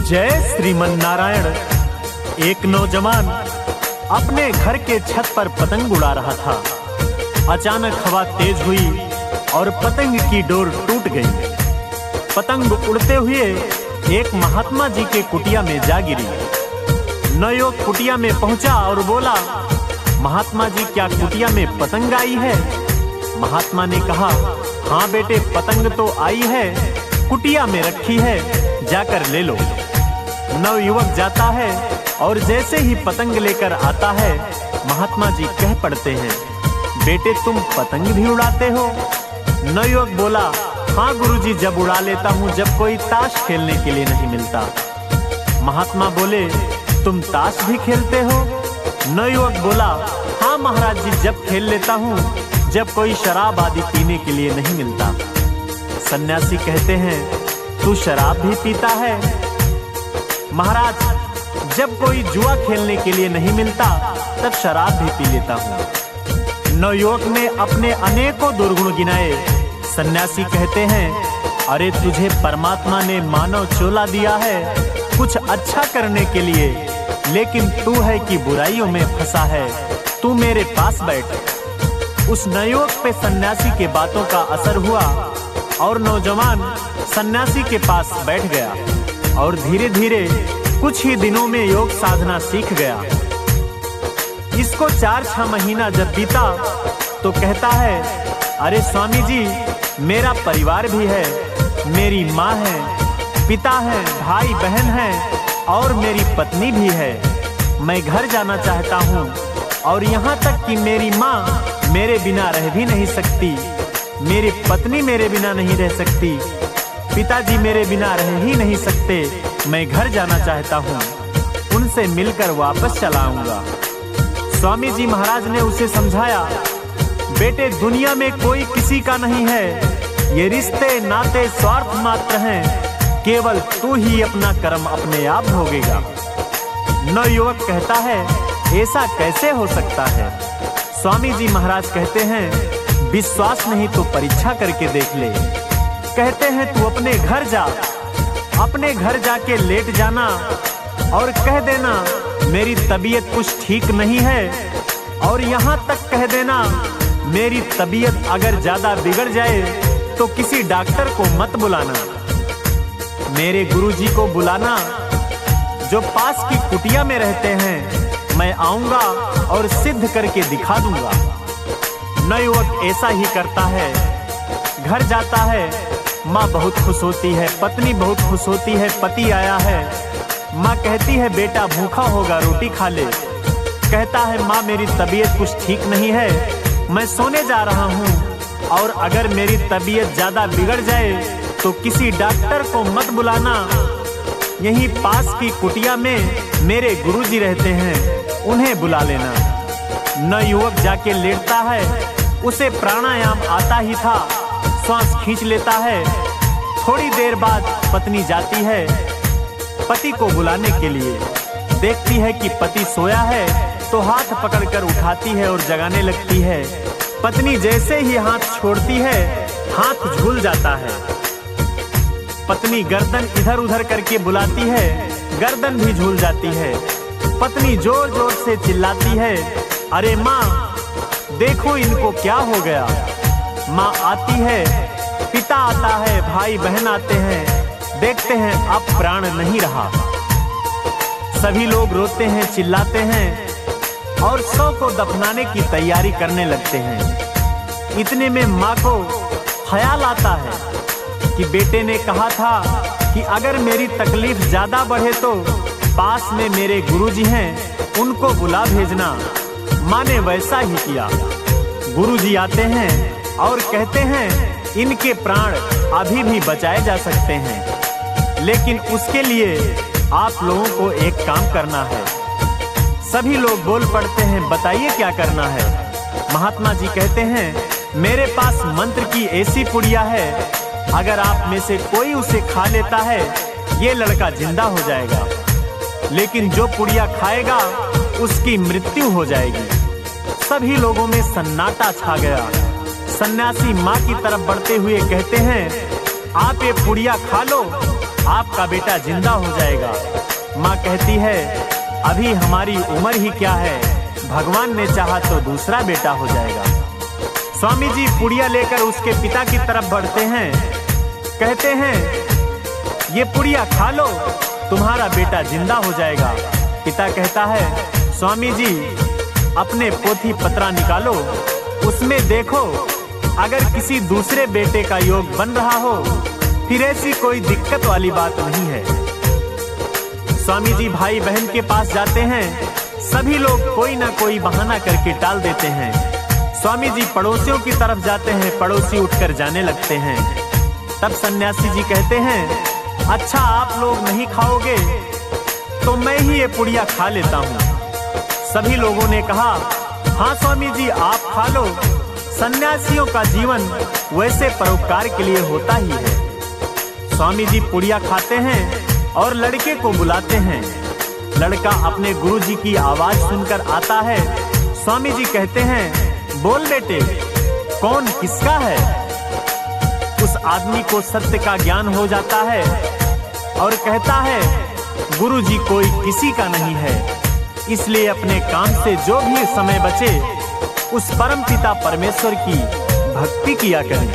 जय श्रीमन नारायण। एक नौजवान अपने घर के छत पर पतंग उड़ा रहा था। अचानक हवा तेज हुई और पतंग की डोर टूट गई। पतंग उड़ते हुए एक महात्मा जी के कुटिया में जा गिरी। नवयुवक कुटिया में पहुंचा और बोला, महात्मा जी क्या कुटिया में पतंग आई है? महात्मा ने कहा, हाँ बेटे, पतंग तो आई है, कुटिया में रखी है, जाकर ले लो। नवयुवक जाता है और जैसे ही पतंग लेकर आता है, महात्मा जी कह पड़ते हैं, बेटे तुम पतंग भी उड़ाते हो? नवयुवक बोला, हाँ गुरुजी, जब उड़ा लेता हूँ जब कोई ताश खेलने के लिए नहीं मिलता। महात्मा बोले, तुम ताश भी खेलते हो? नवयुवक बोला, हाँ महाराज जी, जब खेल लेता हूँ जब कोई शराब आदि पीने के लिए नहीं मिलता। सन्यासी कहते हैं, तू शराब भी पीता है? महाराज, जब कोई जुआ खेलने के लिए नहीं मिलता तब शराब भी पी लेता हूँ। नवयुवक ने अपने अनेकों दुर्गुण गिनाए। सन्यासी कहते हैं, अरे तुझे परमात्मा ने मानव चोला दिया है कुछ अच्छा करने के लिए, लेकिन तू है कि बुराइयों में फंसा है। तू मेरे पास बैठ। उस नवयुवक पे सन्यासी के बातों का असर हुआ और नौजवान सन्यासी के पास बैठ गया और धीरे धीरे कुछ ही दिनों में योग साधना सीख गया। इसको 4-6 महीना जब बीता तो कहता है, अरे स्वामी जी, मेरा परिवार भी है, मेरी माँ है, पिता है, भाई बहन है और मेरी पत्नी भी है। मैं घर जाना चाहता हूँ और यहाँ तक कि मेरी माँ मेरे बिना रह भी नहीं सकती, मेरी पत्नी मेरे बिना नहीं रह सकती, पिताजी मेरे बिना रह ही नहीं सकते। मैं घर जाना चाहता हूँ, उनसे मिलकर वापस चला आऊंगा। स्वामी जी महाराज ने उसे समझाया, बेटे दुनिया में कोई किसी का नहीं है, ये रिश्ते नाते स्वार्थ मात्र हैं, केवल तू ही अपना कर्म अपने आप भोगेगा। नवयुवक कहता है, ऐसा कैसे हो सकता है? स्वामी जी महाराज कहते हैं, विश्वास नहीं तो परीक्षा करके देख ले। कहते हैं, तू अपने घर जा, अपने घर जाके लेट जाना और कह देना मेरी तबीयत कुछ ठीक नहीं है, और यहाँ तक कह देना मेरी तबीयत अगर ज्यादा बिगड़ जाए तो किसी डॉक्टर को मत बुलाना, मेरे गुरुजी को बुलाना जो पास की कुटिया में रहते हैं। मैं आऊंगा और सिद्ध करके दिखा दूंगा। नवयुवक ऐसा ही करता है, घर जाता है, माँ बहुत खुश होती है, पत्नी बहुत खुश होती है, पति आया है। माँ कहती है, बेटा भूखा होगा, रोटी खा ले। कहता है, माँ मेरी तबीयत कुछ ठीक नहीं है, मैं सोने जा रहा हूँ, और अगर मेरी तबीयत ज्यादा बिगड़ जाए तो किसी डॉक्टर को मत बुलाना, यहीं पास की कुटिया में मेरे गुरुजी रहते हैं, उन्हें बुला लेना। नवयुवक जाके लेटता है, उसे प्राणायाम आता ही था, श्वास खींच लेता है। थोड़ी देर बाद पत्नी जाती है पति को बुलाने के लिए, देखती है कि पति सोया है तो हाथ पकड़कर उठाती है और जगाने लगती है। पत्नी जैसे ही हाथ छोड़ती है, हाथ झूल जाता है। पत्नी गर्दन इधर उधर करके बुलाती है, गर्दन भी झूल जाती है। पत्नी जोर जोर से चिल्लाती है, अरे माँ देखो इनको क्या हो गया। माँ आती है, पिता आता है, भाई बहन आते हैं, देखते हैं अब प्राण नहीं रहा। सभी लोग रोते हैं, चिल्लाते हैं और शव को दफनाने की तैयारी करने लगते हैं। इतने में माँ को ख्याल आता है कि बेटे ने कहा था कि अगर मेरी तकलीफ ज्यादा बढ़े तो पास में मेरे गुरुजी हैं, उनको बुला भेजना। माँ ने वैसा ही किया। गुरुजी आते हैं और कहते हैं, इनके प्राण अभी भी बचाए जा सकते हैं, लेकिन उसके लिए आप लोगों को एक काम करना है। सभी लोग बोल पड़ते हैं, बताइए क्या करना है? महात्मा जी कहते हैं, मेरे पास मंत्र की ऐसी पुड़िया है, अगर आप में से कोई उसे खा लेता है ये लड़का जिंदा हो जाएगा, लेकिन जो पुड़िया खाएगा उसकी मृत्यु हो जाएगी। सभी लोगों में सन्नाटा छा गया। सन्यासी माँ की तरफ बढ़ते हुए कहते हैं, आप ये पुड़िया खा लो आपका बेटा जिंदा हो जाएगा। माँ कहती है, अभी हमारी उम्र ही क्या है, भगवान ने चाहा तो दूसरा बेटा हो जाएगा। स्वामी जी पुड़िया लेकर उसके पिता की तरफ बढ़ते हैं। कहते हैं, ये पुड़िया खा लो, तुम्हारा बेटा जिंदा हो जाएगा। पिता कहता है, स्वामी जी अपने पोथी पत्रा निकालो, उसमें देखो अगर किसी दूसरे बेटे का योग बन रहा हो, फिर ऐसी कोई दिक्कत वाली बात नहीं है। स्वामी जी भाई बहन के पास जाते हैं। सभी लोग कोई ना कोई बहाना करके टाल देते हैं। स्वामी जी पड़ोसियों की तरफ जाते हैं। पड़ोसी उठकर जाने लगते हैं। तब सन्यासी जी कहते हैं, अच्छा आप लोग नहीं खाओगे तो मैं ही ये पुड़िया खा लेता हूँ। सभी लोगों ने कहा, हाँ स्वामी जी आप खा लो, सन्यासियों का जीवन वैसे परोपकार के लिए होता ही है। स्वामी जी पुड़िया खाते हैं और लड़के को बुलाते हैं। लड़का अपने गुरुजी की आवाज सुनकर आता है। स्वामी जी कहते हैं, बोल बेटे कौन किसका है। उस आदमी को सत्य का ज्ञान हो जाता है और कहता है, गुरुजी कोई किसी का नहीं है, इसलिए अपने काम से जो भी समय बचे उस परमपिता परमेश्वर की भक्ति किया करें।